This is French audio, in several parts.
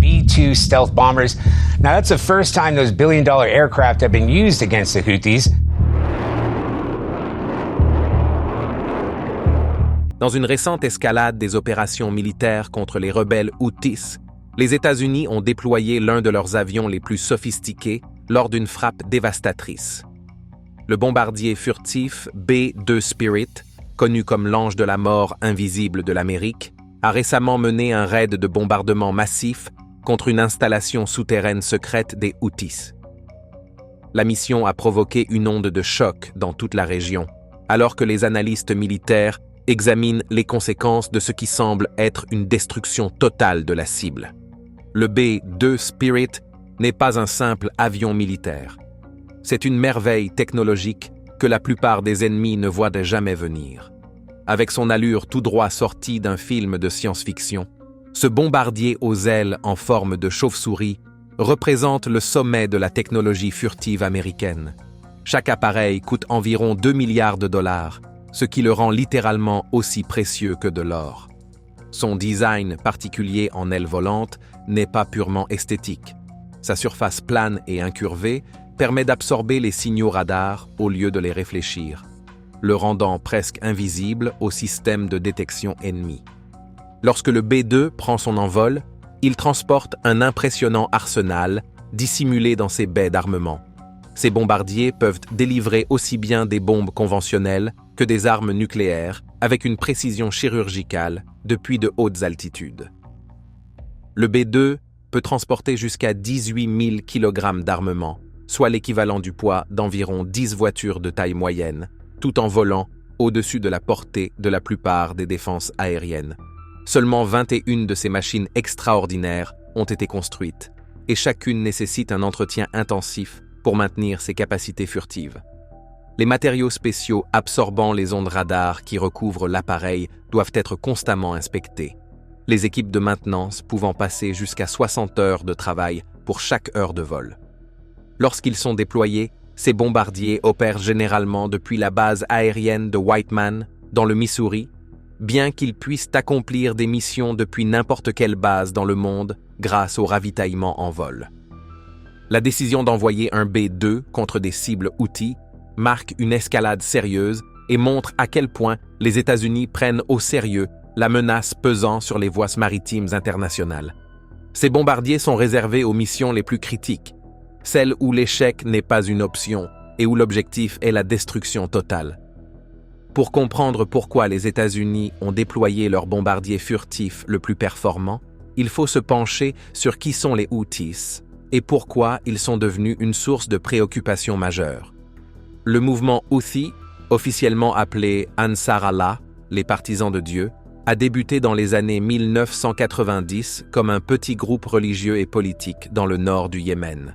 B-2 stealth bombers. Now, that's the first time those billion-dollar aircraft have been used against the Houthis. Dans une récente escalade des opérations militaires contre les rebelles Houthis, les États-Unis ont déployé l'un de leurs avions les plus sophistiqués lors d'une frappe dévastatrice. Le bombardier furtif B-2 Spirit, connu comme l'ange de la mort invisible de l'Amérique, a récemment mené un raid de bombardement massif contre une installation souterraine secrète des Houthis. La mission a provoqué une onde de choc dans toute la région, alors que les analystes militaires examinent les conséquences de ce qui semble être une destruction totale de la cible. Le B-2 Spirit n'est pas un simple avion militaire. C'est une merveille technologique que la plupart des ennemis ne voient jamais venir. Avec son allure tout droit sortie d'un film de science-fiction, ce bombardier aux ailes en forme de chauve-souris représente le sommet de la technologie furtive américaine. Chaque appareil coûte environ 2 milliards de dollars, ce qui le rend littéralement aussi précieux que de l'or. Son design particulier en aile volante n'est pas purement esthétique. Sa surface plane et incurvée permet d'absorber les signaux radars au lieu de les réfléchir, le rendant presque invisible au système de détection ennemi. Lorsque le B-2 prend son envol, il transporte un impressionnant arsenal dissimulé dans ses baies d'armement. Ces bombardiers peuvent délivrer aussi bien des bombes conventionnelles que des armes nucléaires avec une précision chirurgicale depuis de hautes altitudes. Le B-2 peut transporter jusqu'à 18 000 kg d'armement, soit l'équivalent du poids d'environ 10 voitures de taille moyenne, tout en volant au-dessus de la portée de la plupart des défenses aériennes. Seulement 21 de ces machines extraordinaires ont été construites, et chacune nécessite un entretien intensif pour maintenir ses capacités furtives. Les matériaux spéciaux absorbant les ondes radar qui recouvrent l'appareil doivent être constamment inspectés, les équipes de maintenance pouvant passer jusqu'à 60 heures de travail pour chaque heure de vol. Lorsqu'ils sont déployés, ces bombardiers opèrent généralement depuis la base aérienne de Whiteman, dans le Missouri, bien qu'ils puissent accomplir des missions depuis n'importe quelle base dans le monde grâce au ravitaillement en vol. La décision d'envoyer un B-2 contre des cibles Houthis marque une escalade sérieuse et montre à quel point les États-Unis prennent au sérieux la menace pesant sur les voies maritimes internationales. Ces bombardiers sont réservés aux missions les plus critiques, celles où l'échec n'est pas une option et où l'objectif est la destruction totale. Pour comprendre pourquoi les États-Unis ont déployé leur bombardier furtif le plus performant, il faut se pencher sur qui sont les Houthis et pourquoi ils sont devenus une source de préoccupation majeure. Le mouvement Houthi, officiellement appelé Ansar Allah, les partisans de Dieu, a débuté dans les années 1990 comme un petit groupe religieux et politique dans le nord du Yémen.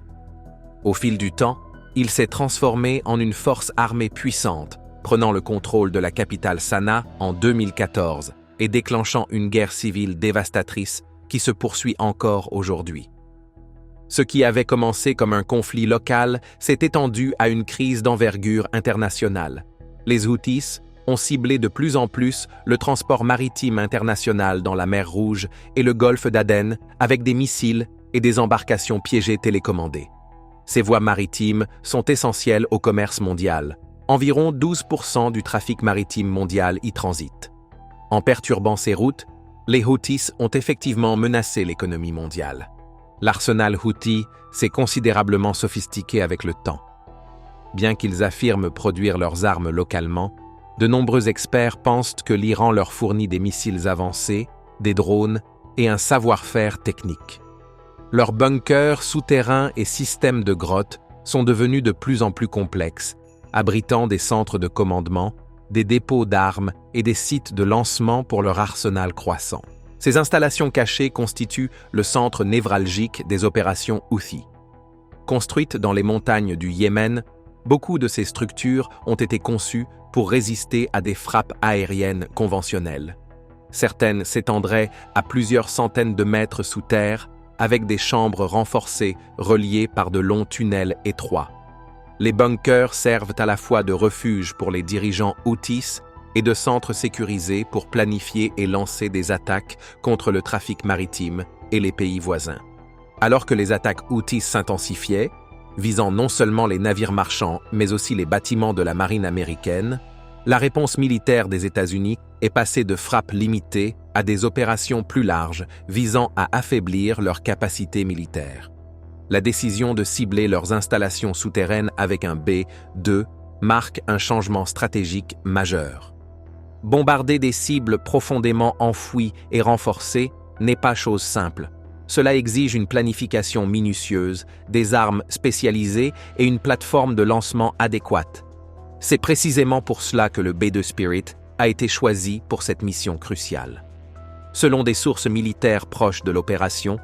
Au fil du temps, il s'est transformé en une force armée puissante, prenant le contrôle de la capitale Sanaa en 2014 et déclenchant une guerre civile dévastatrice qui se poursuit encore aujourd'hui. Ce qui avait commencé comme un conflit local s'est étendu à une crise d'envergure internationale. Les Houthis ont ciblé de plus en plus le transport maritime international dans la mer Rouge et le golfe d'Aden avec des missiles et des embarcations piégées télécommandées. Ces voies maritimes sont essentielles au commerce mondial. Environ 12% du trafic maritime mondial y transite. En perturbant ces routes, les Houthis ont effectivement menacé l'économie mondiale. L'arsenal Houthi s'est considérablement sophistiqué avec le temps. Bien qu'ils affirment produire leurs armes localement, de nombreux experts pensent que l'Iran leur fournit des missiles avancés, des drones et un savoir-faire technique. Leurs bunkers, souterrains et systèmes de grottes sont devenus de plus en plus complexes, abritant des centres de commandement, des dépôts d'armes et des sites de lancement pour leur arsenal croissant. Ces installations cachées constituent le centre névralgique des opérations Houthi. Construites dans les montagnes du Yémen, beaucoup de ces structures ont été conçues pour résister à des frappes aériennes conventionnelles. Certaines s'étendraient à plusieurs centaines de mètres sous terre, avec des chambres renforcées reliées par de longs tunnels étroits. Les bunkers servent à la fois de refuge pour les dirigeants Houthis et de centres sécurisés pour planifier et lancer des attaques contre le trafic maritime et les pays voisins. Alors que les attaques Houthis s'intensifiaient, visant non seulement les navires marchands, mais aussi les bâtiments de la marine américaine, la réponse militaire des États-Unis est passée de frappes limitées à des opérations plus larges visant à affaiblir leurs capacités militaires. La décision de cibler leurs installations souterraines avec un B-2 marque un changement stratégique majeur. Bombarder des cibles profondément enfouies et renforcées n'est pas chose simple. Cela exige une planification minutieuse, des armes spécialisées et une plateforme de lancement adéquate. C'est précisément pour cela que le B-2 Spirit a été choisi pour cette mission cruciale. Selon des sources militaires proches de l'opération,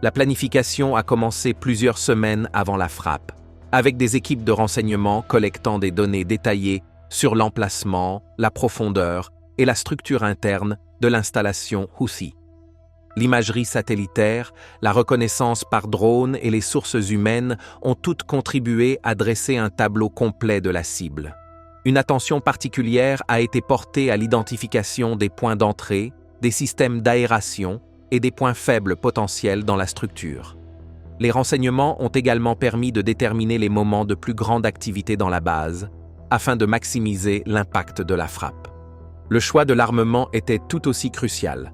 la planification a commencé plusieurs semaines avant la frappe, avec des équipes de renseignement collectant des données détaillées sur l'emplacement, la profondeur et la structure interne de l'installation Houthi. L'imagerie satellitaire, la reconnaissance par drone et les sources humaines ont toutes contribué à dresser un tableau complet de la cible. Une attention particulière a été portée à l'identification des points d'entrée, des systèmes d'aération et des points faibles potentiels dans la structure. Les renseignements ont également permis de déterminer les moments de plus grande activité dans la base, afin de maximiser l'impact de la frappe. Le choix de l'armement était tout aussi crucial.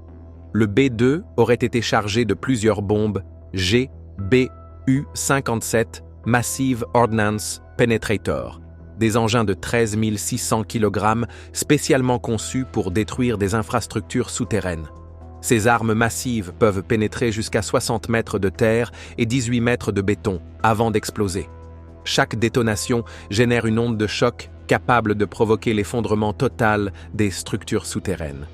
Le B-2 aurait été chargé de plusieurs bombes GBU-57 Massive Ordnance Penetrator, des engins de 13 600 kg spécialement conçus pour détruire des infrastructures souterraines. Ces armes massives peuvent pénétrer jusqu'à 60 mètres de terre et 18 mètres de béton avant d'exploser. Chaque détonation génère une onde de choc capable de provoquer l'effondrement total des structures souterraines.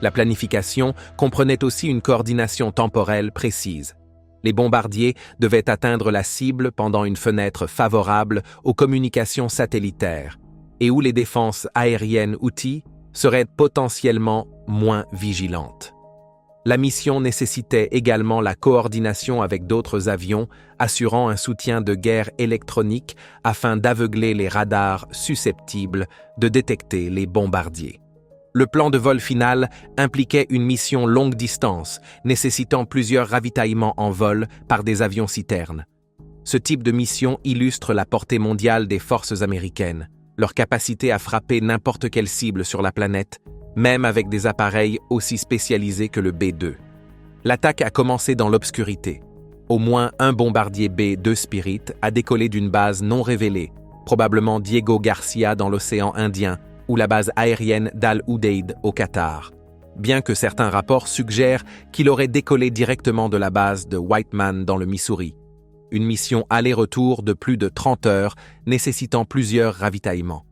La planification comprenait aussi une coordination temporelle précise. Les bombardiers devaient atteindre la cible pendant une fenêtre favorable aux communications satellitaires et où les défenses aériennes Houthis seraient potentiellement moins vigilantes. La mission nécessitait également la coordination avec d'autres avions, assurant un soutien de guerre électronique afin d'aveugler les radars susceptibles de détecter les bombardiers. Le plan de vol final impliquait une mission longue distance, nécessitant plusieurs ravitaillements en vol par des avions citernes. Ce type de mission illustre la portée mondiale des forces américaines, leur capacité à frapper n'importe quelle cible sur la planète, même avec des appareils aussi spécialisés que le B-2. L'attaque a commencé dans l'obscurité. Au moins un bombardier B-2 Spirit a décollé d'une base non révélée, probablement Diego Garcia dans l'océan Indien, ou la base aérienne d'Al-Udeid au Qatar, bien que certains rapports suggèrent qu'il aurait décollé directement de la base de Whiteman dans le Missouri. Une mission aller-retour de plus de 30 heures nécessitant plusieurs ravitaillements.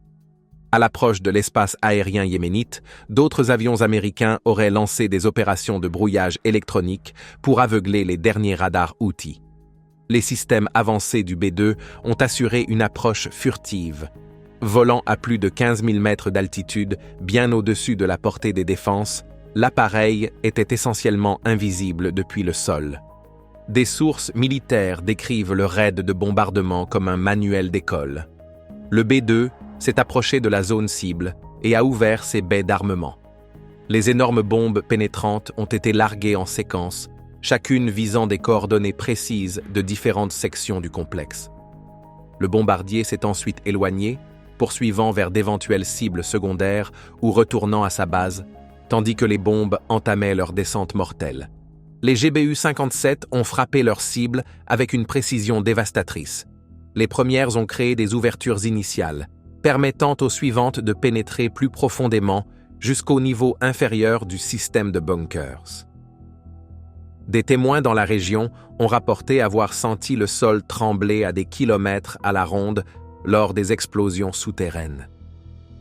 À l'approche de l'espace aérien yéménite, d'autres avions américains auraient lancé des opérations de brouillage électronique pour aveugler les derniers radars Houthis. Les systèmes avancés du B-2 ont assuré une approche furtive. Volant à plus de 15 000 mètres d'altitude, bien au-dessus de la portée des défenses, l'appareil était essentiellement invisible depuis le sol. Des sources militaires décrivent le raid de bombardement comme un manuel d'école. Le B-2 s'est approché de la zone cible et a ouvert ses baies d'armement. Les énormes bombes pénétrantes ont été larguées en séquence, chacune visant des coordonnées précises de différentes sections du complexe. Le bombardier s'est ensuite éloigné, poursuivant vers d'éventuelles cibles secondaires ou retournant à sa base, tandis que les bombes entamaient leur descente mortelle. Les GBU-57 ont frappé leurs cibles avec une précision dévastatrice. Les premières ont créé des ouvertures initiales, permettant aux suivantes de pénétrer plus profondément jusqu'au niveau inférieur du système de bunkers. Des témoins dans la région ont rapporté avoir senti le sol trembler à des kilomètres à la ronde lors des explosions souterraines.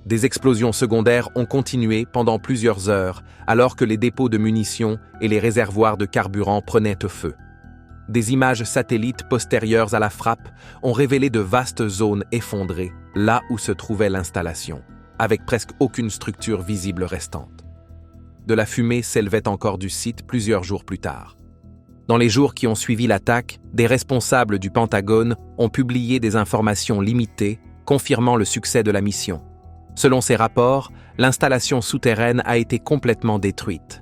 Des explosions secondaires ont continué pendant plusieurs heures alors que les dépôts de munitions et les réservoirs de carburant prenaient feu. Des images satellites postérieures à la frappe ont révélé de vastes zones effondrées là où se trouvait l'installation, avec presque aucune structure visible restante. De la fumée s'élevait encore du site plusieurs jours plus tard. Dans les jours qui ont suivi l'attaque, des responsables du Pentagone ont publié des informations limitées confirmant le succès de la mission. Selon ces rapports, l'installation souterraine a été complètement détruite.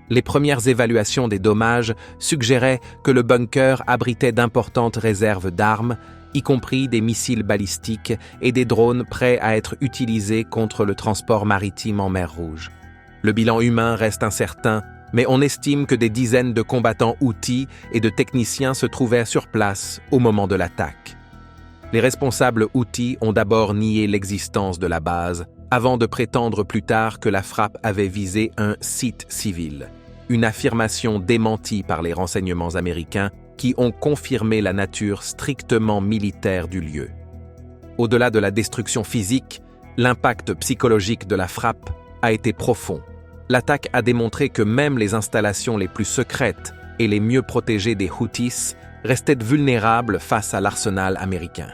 Les premières évaluations des dommages suggéraient que le bunker abritait d'importantes réserves d'armes, y compris des missiles balistiques et des drones prêts à être utilisés contre le transport maritime en mer Rouge. Le bilan humain reste incertain, mais on estime que des dizaines de combattants Houthis et de techniciens se trouvaient sur place au moment de l'attaque. Les responsables Houthis ont d'abord nié l'existence de la base, avant de prétendre plus tard que la frappe avait visé un site civil, une affirmation démentie par les renseignements américains qui ont confirmé la nature strictement militaire du lieu. Au-delà de la destruction physique, l'impact psychologique de la frappe a été profond. L'attaque a démontré que même les installations les plus secrètes et les mieux protégées des Houthis restaient vulnérables face à l'arsenal américain.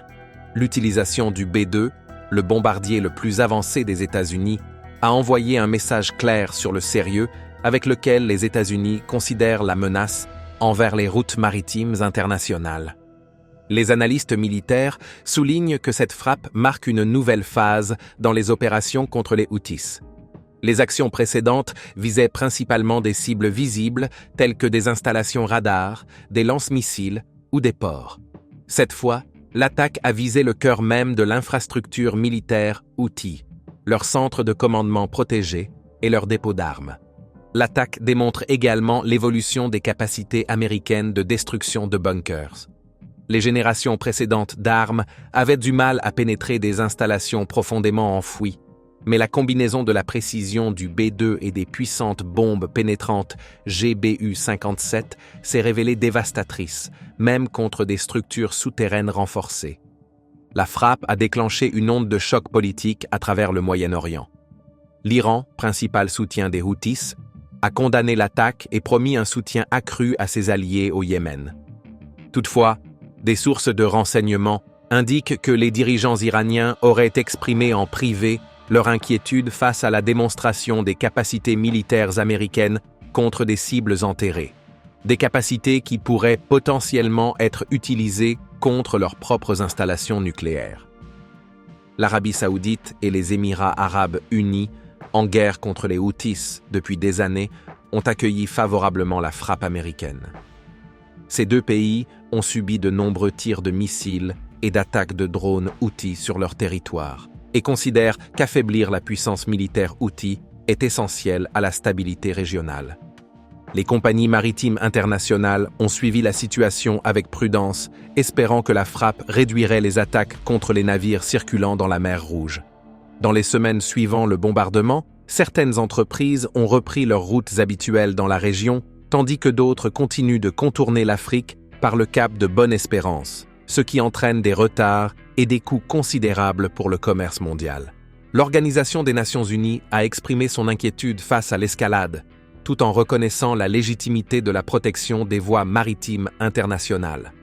L'utilisation du B-2, le bombardier le plus avancé des États-Unis, a envoyé un message clair sur le sérieux avec lequel les États-Unis considèrent la menace envers les routes maritimes internationales. Les analystes militaires soulignent que cette frappe marque une nouvelle phase dans les opérations contre les Houthis. Les actions précédentes visaient principalement des cibles visibles telles que des installations radars, des lance-missiles ou des ports. Cette fois, l'attaque a visé le cœur même de l'infrastructure militaire Houthi, leur centre de commandement protégé et leur dépôt d'armes. L'attaque démontre également l'évolution des capacités américaines de destruction de bunkers. Les générations précédentes d'armes avaient du mal à pénétrer des installations profondément enfouies, mais la combinaison de la précision du B-2 et des puissantes bombes pénétrantes GBU-57 s'est révélée dévastatrice, même contre des structures souterraines renforcées. La frappe a déclenché une onde de choc politique à travers le Moyen-Orient. L'Iran, principal soutien des Houthis, a condamné l'attaque et promis un soutien accru à ses alliés au Yémen. Toutefois, des sources de renseignement indiquent que les dirigeants iraniens auraient exprimé en privé leur inquiétude face à la démonstration des capacités militaires américaines contre des cibles enterrées, des capacités qui pourraient potentiellement être utilisées contre leurs propres installations nucléaires. L'Arabie saoudite et les Émirats arabes unis, en guerre contre les Houthis depuis des années, ont accueilli favorablement la frappe américaine. Ces deux pays ont subi de nombreux tirs de missiles et d'attaques de drones Houthis sur leur territoire et considèrent qu'affaiblir la puissance militaire Houthi est essentiel à la stabilité régionale. Les compagnies maritimes internationales ont suivi la situation avec prudence, espérant que la frappe réduirait les attaques contre les navires circulant dans la mer Rouge. Dans les semaines suivant le bombardement, certaines entreprises ont repris leurs routes habituelles dans la région, tandis que d'autres continuent de contourner l'Afrique par le cap de Bonne-Espérance, ce qui entraîne des retards et des coûts considérables pour le commerce mondial. L'Organisation des Nations Unies a exprimé son inquiétude face à l'escalade, tout en reconnaissant la légitimité de la protection des voies maritimes internationales.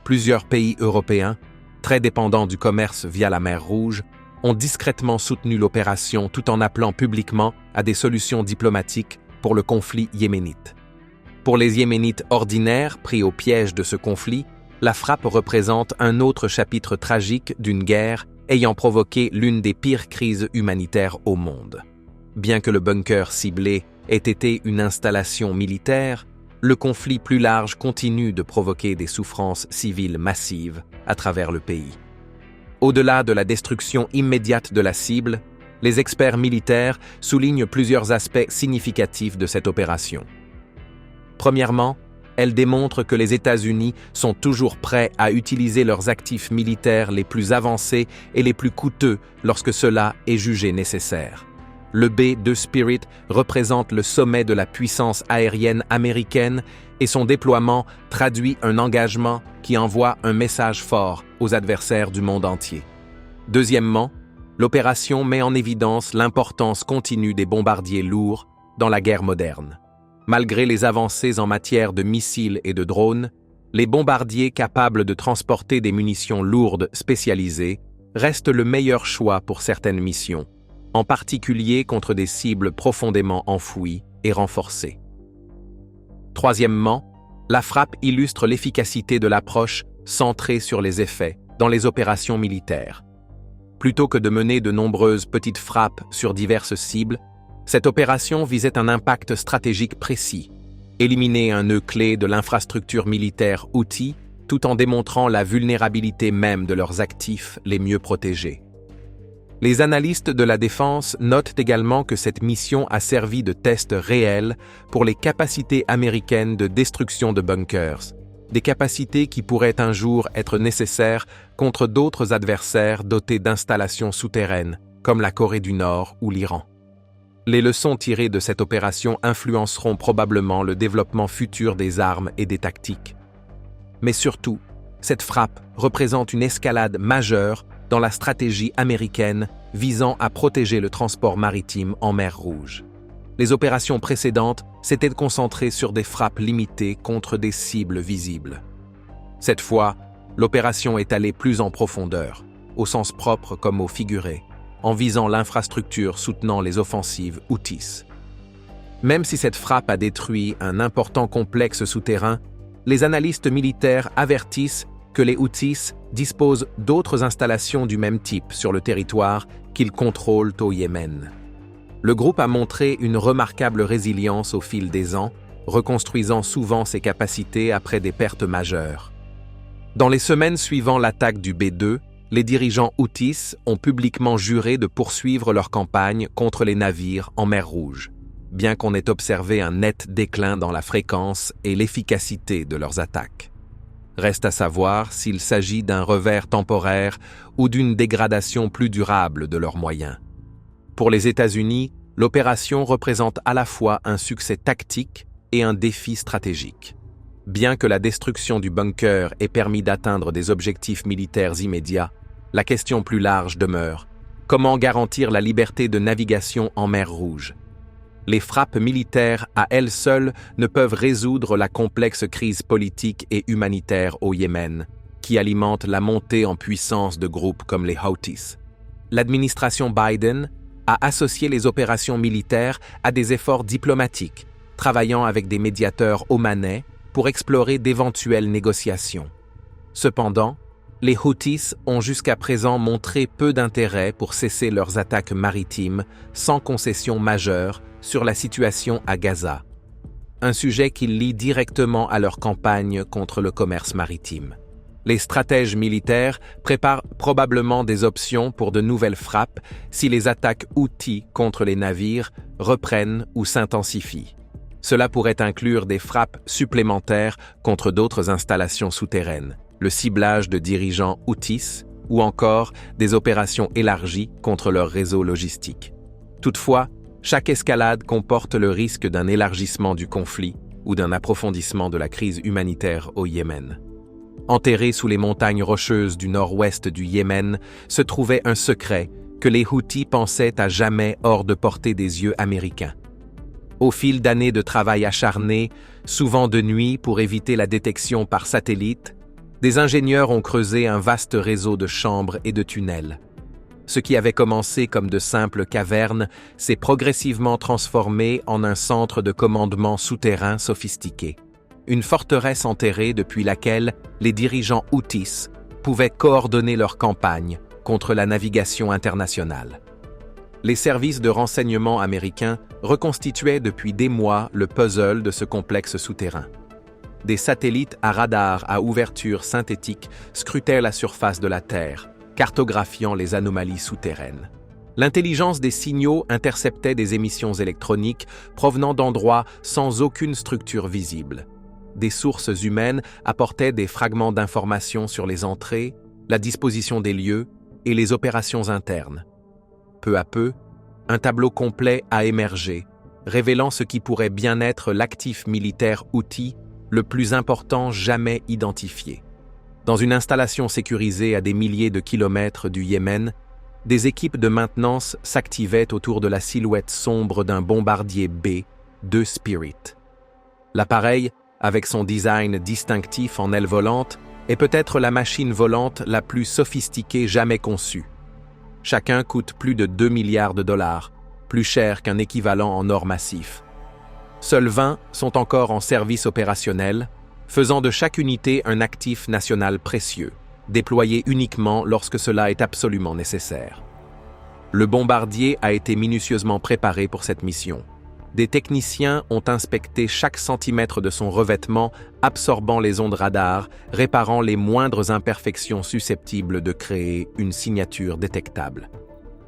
Plusieurs pays européens, très dépendants du commerce via la mer Rouge, ont discrètement soutenu l'opération tout en appelant publiquement à des solutions diplomatiques pour le conflit yéménite. Pour les Yéménites ordinaires pris au piège de ce conflit, la frappe représente un autre chapitre tragique d'une guerre ayant provoqué l'une des pires crises humanitaires au monde. Bien que le bunker ciblé ait été une installation militaire, le conflit plus large continue de provoquer des souffrances civiles massives à travers le pays. Au-delà de la destruction immédiate de la cible, les experts militaires soulignent plusieurs aspects significatifs de cette opération. Premièrement, elle démontre que les États-Unis sont toujours prêts à utiliser leurs actifs militaires les plus avancés et les plus coûteux lorsque cela est jugé nécessaire. Le B-2 Spirit représente le sommet de la puissance aérienne américaine et son déploiement traduit un engagement qui envoie un message fort aux adversaires du monde entier. Deuxièmement, l'opération met en évidence l'importance continue des bombardiers lourds dans la guerre moderne. Malgré les avancées en matière de missiles et de drones, les bombardiers capables de transporter des munitions lourdes spécialisées restent le meilleur choix pour certaines missions, en particulier contre des cibles profondément enfouies et renforcées. Troisièmement, la frappe illustre l'efficacité de l'approche centrée sur les effets dans les opérations militaires. Plutôt que de mener de nombreuses petites frappes sur diverses cibles, Cette opération visait un impact stratégique précis, éliminer un nœud clé de l'infrastructure militaire Houthi, tout en démontrant la vulnérabilité même de leurs actifs les mieux protégés. Les analystes de la défense notent également que cette mission a servi de test réel pour les capacités américaines de destruction de bunkers, des capacités qui pourraient un jour être nécessaires contre d'autres adversaires dotés d'installations souterraines, comme la Corée du Nord ou l'Iran. Les leçons tirées de cette opération influenceront probablement le développement futur des armes et des tactiques. Mais surtout, cette frappe représente une escalade majeure dans la stratégie américaine visant à protéger le transport maritime en mer Rouge. Les opérations précédentes s'étaient concentrées sur des frappes limitées contre des cibles visibles. Cette fois, l'opération est allée plus en profondeur, au sens propre comme au figuré, en visant l'infrastructure soutenant les offensives Houthis. Même si cette frappe a détruit un important complexe souterrain, les analystes militaires avertissent que les Houthis disposent d'autres installations du même type sur le territoire qu'ils contrôlent au Yémen. Le groupe a montré une remarquable résilience au fil des ans, reconstruisant souvent ses capacités après des pertes majeures. Dans les semaines suivant l'attaque du B2, les dirigeants Houthis ont publiquement juré de poursuivre leur campagne contre les navires en mer Rouge, bien qu'on ait observé un net déclin dans la fréquence et l'efficacité de leurs attaques. Reste à savoir s'il s'agit d'un revers temporaire ou d'une dégradation plus durable de leurs moyens. Pour les États-Unis, l'opération représente à la fois un succès tactique et un défi stratégique. Bien que la destruction du bunker ait permis d'atteindre des objectifs militaires immédiats, la question plus large demeure: comment garantir la liberté de navigation en mer Rouge? Les frappes militaires à elles seules ne peuvent résoudre la complexe crise politique et humanitaire au Yémen, qui alimente la montée en puissance de groupes comme les Houthis. L'administration Biden a associé les opérations militaires à des efforts diplomatiques, travaillant avec des médiateurs omanais pour explorer d'éventuelles négociations. Cependant, les Houthis ont jusqu'à présent montré peu d'intérêt pour cesser leurs attaques maritimes sans concession majeure sur la situation à Gaza, un sujet qui lie directement à leur campagne contre le commerce maritime. Les stratèges militaires préparent probablement des options pour de nouvelles frappes si les attaques Houthis contre les navires reprennent ou s'intensifient. Cela pourrait inclure des frappes supplémentaires contre d'autres installations souterraines, le ciblage de dirigeants Houthis ou encore des opérations élargies contre leur réseau logistique. Toutefois, chaque escalade comporte le risque d'un élargissement du conflit ou d'un approfondissement de la crise humanitaire au Yémen. Enterré sous les montagnes rocheuses du nord-ouest du Yémen se trouvait un secret que les Houthis pensaient à jamais hors de portée des yeux américains. Au fil d'années de travail acharné, souvent de nuit pour éviter la détection par satellite, des ingénieurs ont creusé un vaste réseau de chambres et de tunnels. Ce qui avait commencé comme de simples cavernes s'est progressivement transformé en un centre de commandement souterrain sophistiqué. Une forteresse enterrée depuis laquelle les dirigeants Houthis pouvaient coordonner leur campagne contre la navigation internationale. Les services de renseignement américains reconstituaient depuis des mois le puzzle de ce complexe souterrain. Des satellites à radar à ouverture synthétique scrutaient la surface de la Terre, cartographiant les anomalies souterraines. L'intelligence des signaux interceptait des émissions électroniques provenant d'endroits sans aucune structure visible. Des sources humaines apportaient des fragments d'informations sur les entrées, la disposition des lieux et les opérations internes. Peu à peu, un tableau complet a émergé, révélant ce qui pourrait bien être l'actif militaire Houthi le plus important jamais identifié. Dans une installation sécurisée à des milliers de kilomètres du Yémen, des équipes de maintenance s'activaient autour de la silhouette sombre d'un bombardier B-2 Spirit. L'appareil, avec son design distinctif en aile volante, est peut-être la machine volante la plus sophistiquée jamais conçue. Chacun coûte plus de 2 milliards de dollars, plus cher qu'un équivalent en or massif. Seuls 20 sont encore en service opérationnel, faisant de chaque unité un actif national précieux, déployé uniquement lorsque cela est absolument nécessaire. Le bombardier a été minutieusement préparé pour cette mission. Des techniciens ont inspecté chaque centimètre de son revêtement, absorbant les ondes radar, réparant les moindres imperfections susceptibles de créer une signature détectable.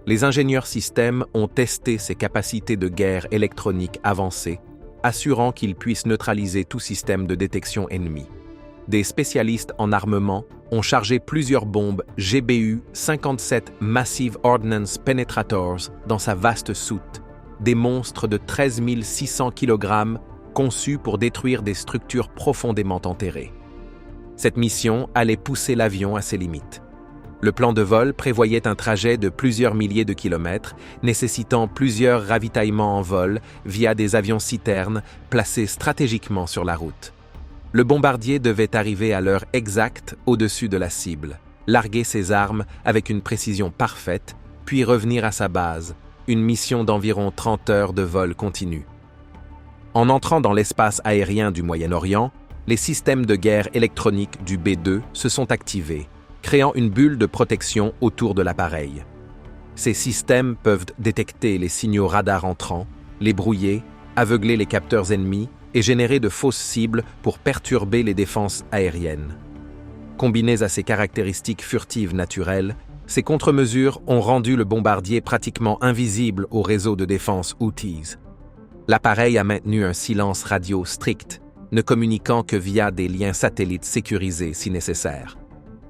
Les ingénieurs système ont testé ses capacités de guerre électronique avancées, assurant qu'il puisse neutraliser tout système de détection ennemi. Des spécialistes en armement ont chargé plusieurs bombes GBU-57 Massive Ordnance Penetrators dans sa vaste soute, des monstres de 13 600 kg conçus pour détruire des structures profondément enterrées. Cette mission allait pousser l'avion à ses limites. Le plan de vol prévoyait un trajet de plusieurs milliers de kilomètres, nécessitant plusieurs ravitaillements en vol via des avions citernes placés stratégiquement sur la route. Le bombardier devait arriver à l'heure exacte au-dessus de la cible, larguer ses armes avec une précision parfaite, puis revenir à sa base, une mission d'environ 30 heures de vol continu. En entrant dans l'espace aérien du Moyen-Orient, les systèmes de guerre électronique du B-2 se sont activés, créant une bulle de protection autour de l'appareil. Ces systèmes peuvent détecter les signaux radars entrants, les brouiller, aveugler les capteurs ennemis et générer de fausses cibles pour perturber les défenses aériennes. Combinées à ces caractéristiques furtives naturelles, ces contre-mesures ont rendu le bombardier pratiquement invisible au réseau de défense Houthis. L'appareil a maintenu un silence radio strict, ne communiquant que via des liens satellites sécurisés si nécessaire.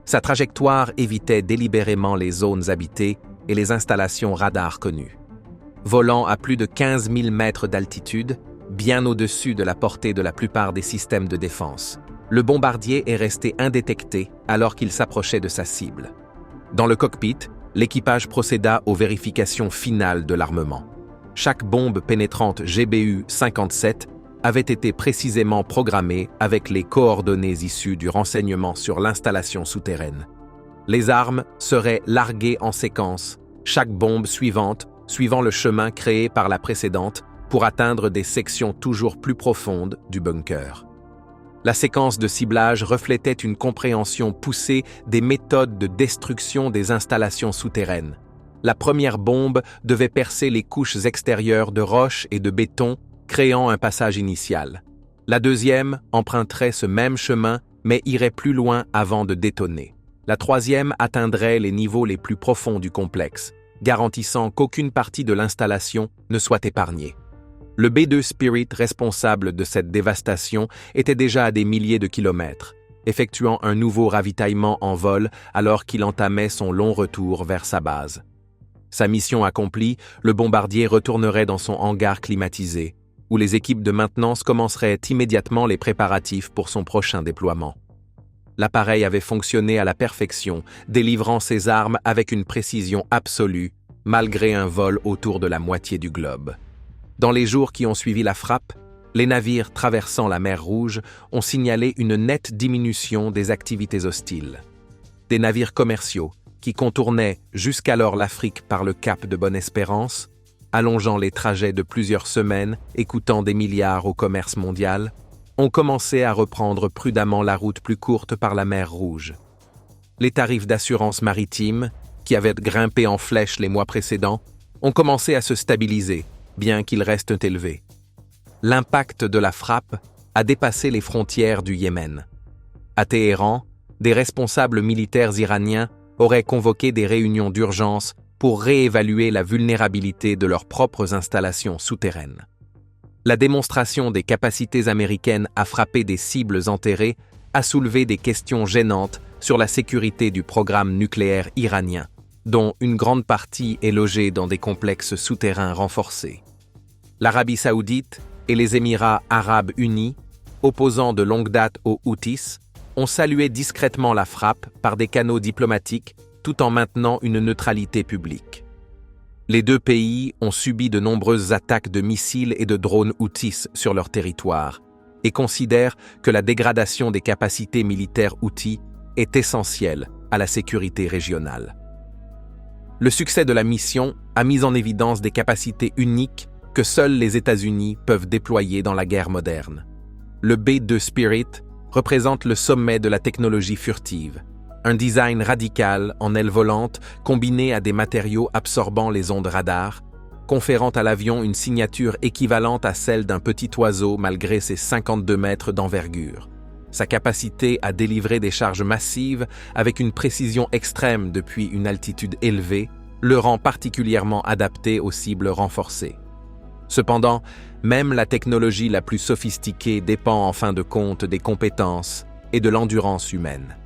Sa trajectoire évitait délibérément les zones habitées et les installations radar connues. Volant à plus de 15 000 mètres d'altitude, bien au-dessus de la portée de la plupart des systèmes de défense, le bombardier est resté indétecté alors qu'il s'approchait de sa cible. Dans le cockpit, l'équipage procéda aux vérifications finales de l'armement. Chaque bombe pénétrante GBU-57 avait été précisément programmée avec les coordonnées issues du renseignement sur l'installation souterraine. Les armes seraient larguées en séquence, chaque bombe suivante suivant le chemin créé par la précédente pour atteindre des sections toujours plus profondes du bunker. La séquence de ciblage reflétait une compréhension poussée des méthodes de destruction des installations souterraines. La première bombe devait percer les couches extérieures de roches et de béton, créant un passage initial. La deuxième emprunterait ce même chemin, mais irait plus loin avant de détonner. La troisième atteindrait les niveaux les plus profonds du complexe, garantissant qu'aucune partie de l'installation ne soit épargnée. Le B-2 Spirit responsable de cette dévastation était déjà à des milliers de kilomètres, effectuant un nouveau ravitaillement en vol alors qu'il entamait son long retour vers sa base. Sa mission accomplie, le bombardier retournerait dans son hangar climatisé, où les équipes de maintenance commenceraient immédiatement les préparatifs pour son prochain déploiement. L'appareil avait fonctionné à la perfection, délivrant ses armes avec une précision absolue, malgré un vol autour de la moitié du globe. Dans les jours qui ont suivi la frappe, les navires traversant la mer Rouge ont signalé une nette diminution des activités hostiles. Des navires commerciaux, qui contournaient jusqu'alors l'Afrique par le cap de Bonne-Espérance, allongeant les trajets de plusieurs semaines et coûtant des milliards au commerce mondial, ont commencé à reprendre prudemment la route plus courte par la mer Rouge. Les tarifs d'assurance maritime, qui avaient grimpé en flèche les mois précédents, ont commencé à se stabiliser, bien qu'ils restent élevés. L'impact de la frappe a dépassé les frontières du Yémen. À Téhéran, des responsables militaires iraniens auraient convoqué des réunions d'urgence pour réévaluer la vulnérabilité de leurs propres installations souterraines. La démonstration des capacités américaines à frapper des cibles enterrées a soulevé des questions gênantes sur la sécurité du programme nucléaire iranien, dont une grande partie est logée dans des complexes souterrains renforcés. L'Arabie saoudite et les Émirats arabes unis, opposants de longue date aux Houthis, ont salué discrètement la frappe par des canaux diplomatiques tout en maintenant une neutralité publique. Les deux pays ont subi de nombreuses attaques de missiles et de drones Houthis sur leur territoire et considèrent que la dégradation des capacités militaires Houthis est essentielle à la sécurité régionale. Le succès de la mission a mis en évidence des capacités uniques que seuls les États-Unis peuvent déployer dans la guerre moderne. Le B-2 Spirit représente le sommet de la technologie furtive. Un design radical en aile volante combiné à des matériaux absorbant les ondes radar, conférant à l'avion une signature équivalente à celle d'un petit oiseau malgré ses 52 mètres d'envergure. Sa capacité à délivrer des charges massives avec une précision extrême depuis une altitude élevée le rend particulièrement adapté aux cibles renforcées. Cependant, même la technologie la plus sophistiquée dépend en fin de compte des compétences et de l'endurance humaine.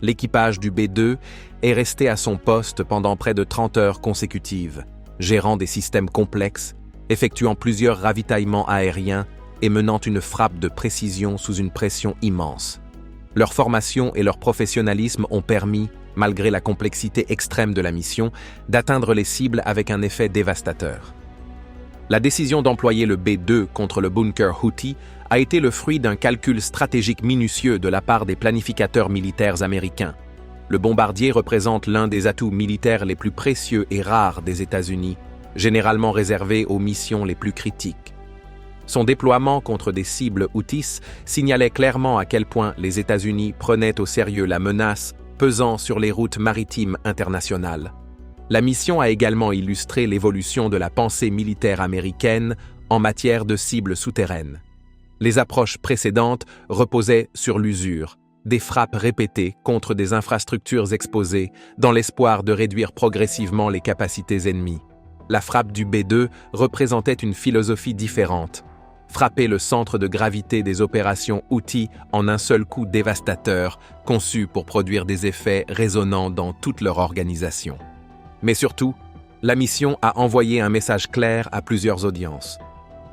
L'équipage du B-2 est resté à son poste pendant près de 30 heures consécutives, gérant des systèmes complexes, effectuant plusieurs ravitaillements aériens et menant une frappe de précision sous une pression immense. Leur formation et leur professionnalisme ont permis, malgré la complexité extrême de la mission, d'atteindre les cibles avec un effet dévastateur. La décision d'employer le B-2 contre le bunker Houthi a été le fruit d'un calcul stratégique minutieux de la part des planificateurs militaires américains. Le bombardier représente l'un des atouts militaires les plus précieux et rares des États-Unis, généralement réservé aux missions les plus critiques. Son déploiement contre des cibles Houthis signalait clairement à quel point les États-Unis prenaient au sérieux la menace pesant sur les routes maritimes internationales. La mission a également illustré l'évolution de la pensée militaire américaine en matière de cibles souterraines. Les approches précédentes reposaient sur l'usure, des frappes répétées contre des infrastructures exposées dans l'espoir de réduire progressivement les capacités ennemies. La frappe du B-2 représentait une philosophie différente. Frapper le centre de gravité des opérations Houthi en un seul coup dévastateur, conçu pour produire des effets résonnants dans toute leur organisation. Mais surtout, la mission a envoyé un message clair à plusieurs audiences.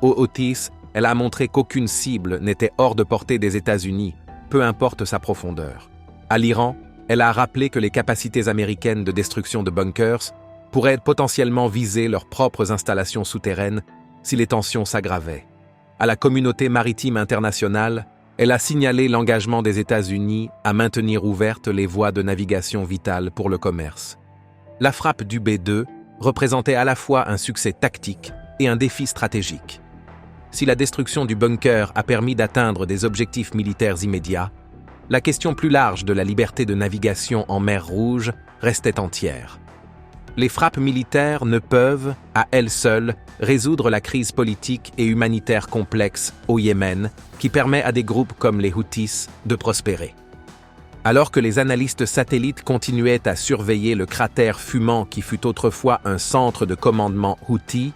Aux Houthis, elle a montré qu'aucune cible n'était hors de portée des États-Unis, peu importe sa profondeur. À l'Iran, elle a rappelé que les capacités américaines de destruction de bunkers pourraient potentiellement viser leurs propres installations souterraines si les tensions s'aggravaient. À la communauté maritime internationale, elle a signalé l'engagement des États-Unis à maintenir ouvertes les voies de navigation vitales pour le commerce. La frappe du B-2 représentait à la fois un succès tactique et un défi stratégique. Si la destruction du bunker a permis d'atteindre des objectifs militaires immédiats, la question plus large de la liberté de navigation en mer Rouge restait entière. Les frappes militaires ne peuvent, à elles seules, résoudre la crise politique et humanitaire complexe au Yémen, qui permet à des groupes comme les Houthis de prospérer. Alors que les analystes satellites continuaient à surveiller le cratère fumant qui fut autrefois un centre de commandement Houthi,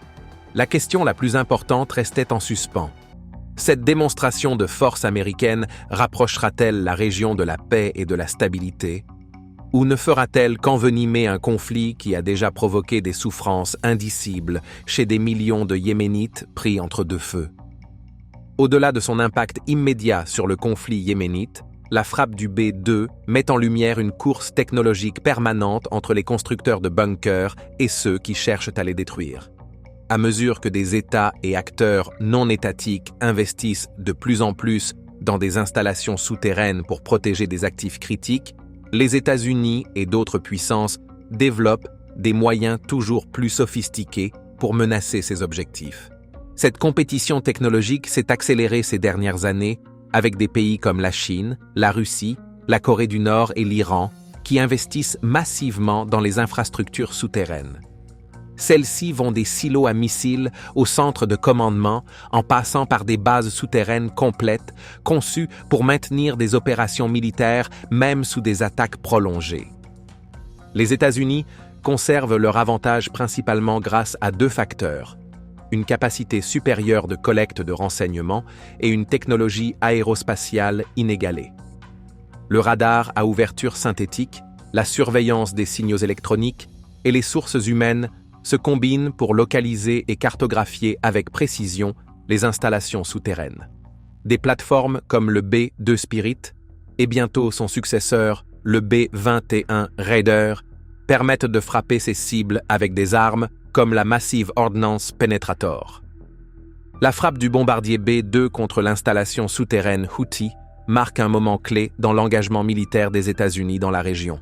la question la plus importante restait en suspens. Cette démonstration de force américaine rapprochera-t-elle la région de la paix et de la stabilité, ou ne fera-t-elle qu'envenimer un conflit qui a déjà provoqué des souffrances indicibles chez des millions de Yéménites pris entre deux feux? Au-delà de son impact immédiat sur le conflit yéménite, la frappe du B-2 met en lumière une course technologique permanente entre les constructeurs de bunkers et ceux qui cherchent à les détruire. À mesure que des États et acteurs non étatiques investissent de plus en plus dans des installations souterraines pour protéger des actifs critiques, les États-Unis et d'autres puissances développent des moyens toujours plus sophistiqués pour menacer ces objectifs. Cette compétition technologique s'est accélérée ces dernières années avec des pays comme la Chine, la Russie, la Corée du Nord et l'Iran qui investissent massivement dans les infrastructures souterraines. Celles-ci vont des silos à missiles au centre de commandement en passant par des bases souterraines complètes conçues pour maintenir des opérations militaires même sous des attaques prolongées. Les États-Unis conservent leur avantage principalement grâce à deux facteurs: une capacité supérieure de collecte de renseignements et une technologie aérospatiale inégalée. Le radar à ouverture synthétique, la surveillance des signaux électroniques et les sources humaines se combinent pour localiser et cartographier avec précision les installations souterraines. Des plateformes comme le B-2 Spirit et bientôt son successeur, le B-21 Raider, permettent de frapper ces cibles avec des armes comme la Massive Ordnance Penetrator. La frappe du bombardier B-2 contre l'installation souterraine Houthi marque un moment clé dans l'engagement militaire des États-Unis dans la région.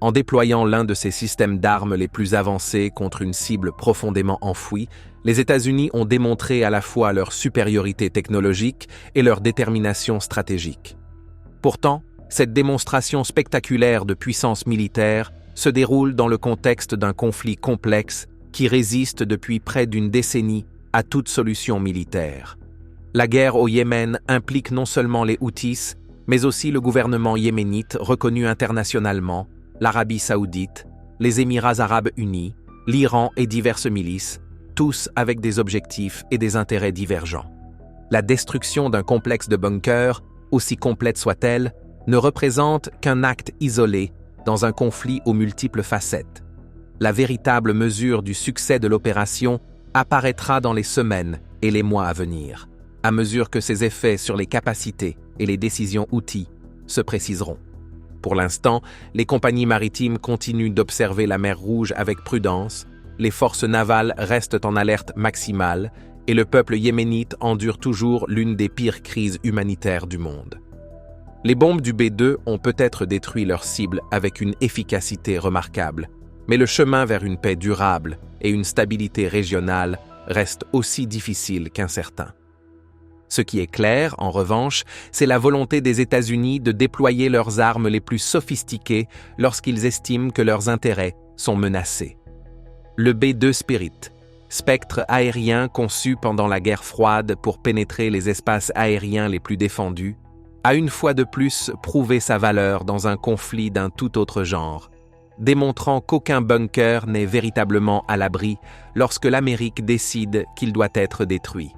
En déployant l'un de ces systèmes d'armes les plus avancés contre une cible profondément enfouie, les États-Unis ont démontré à la fois leur supériorité technologique et leur détermination stratégique. Pourtant, Cette démonstration spectaculaire de puissance militaire se déroule dans le contexte d'un conflit complexe qui résiste depuis près d'une décennie à toute solution militaire. La guerre au Yémen implique non seulement les Houthis, mais aussi le gouvernement yéménite reconnu internationalement, l'Arabie saoudite, les Émirats arabes unis, l'Iran et diverses milices, tous avec des objectifs et des intérêts divergents. La destruction d'un complexe de bunkers, aussi complète soit-elle, ne représente qu'un acte isolé dans un conflit aux multiples facettes. La véritable mesure du succès de l'opération apparaîtra dans les semaines et les mois à venir, à mesure que ses effets sur les capacités et les décisions outils se préciseront. Pour l'instant, les compagnies maritimes continuent d'observer la mer Rouge avec prudence, les forces navales restent en alerte maximale et le peuple yéménite endure toujours l'une des pires crises humanitaires du monde. Les bombes du B2 ont peut-être détruit leur cible avec une efficacité remarquable, mais le chemin vers une paix durable et une stabilité régionale reste aussi difficile qu'incertain. Ce qui est clair, en revanche, c'est la volonté des États-Unis de déployer leurs armes les plus sophistiquées lorsqu'ils estiment que leurs intérêts sont menacés. Le B2 Spirit, spectre aérien conçu pendant la guerre froide pour pénétrer les espaces aériens les plus défendus, a une fois de plus prouvé sa valeur dans un conflit d'un tout autre genre, démontrant qu'aucun bunker n'est véritablement à l'abri lorsque l'Amérique décide qu'il doit être détruit.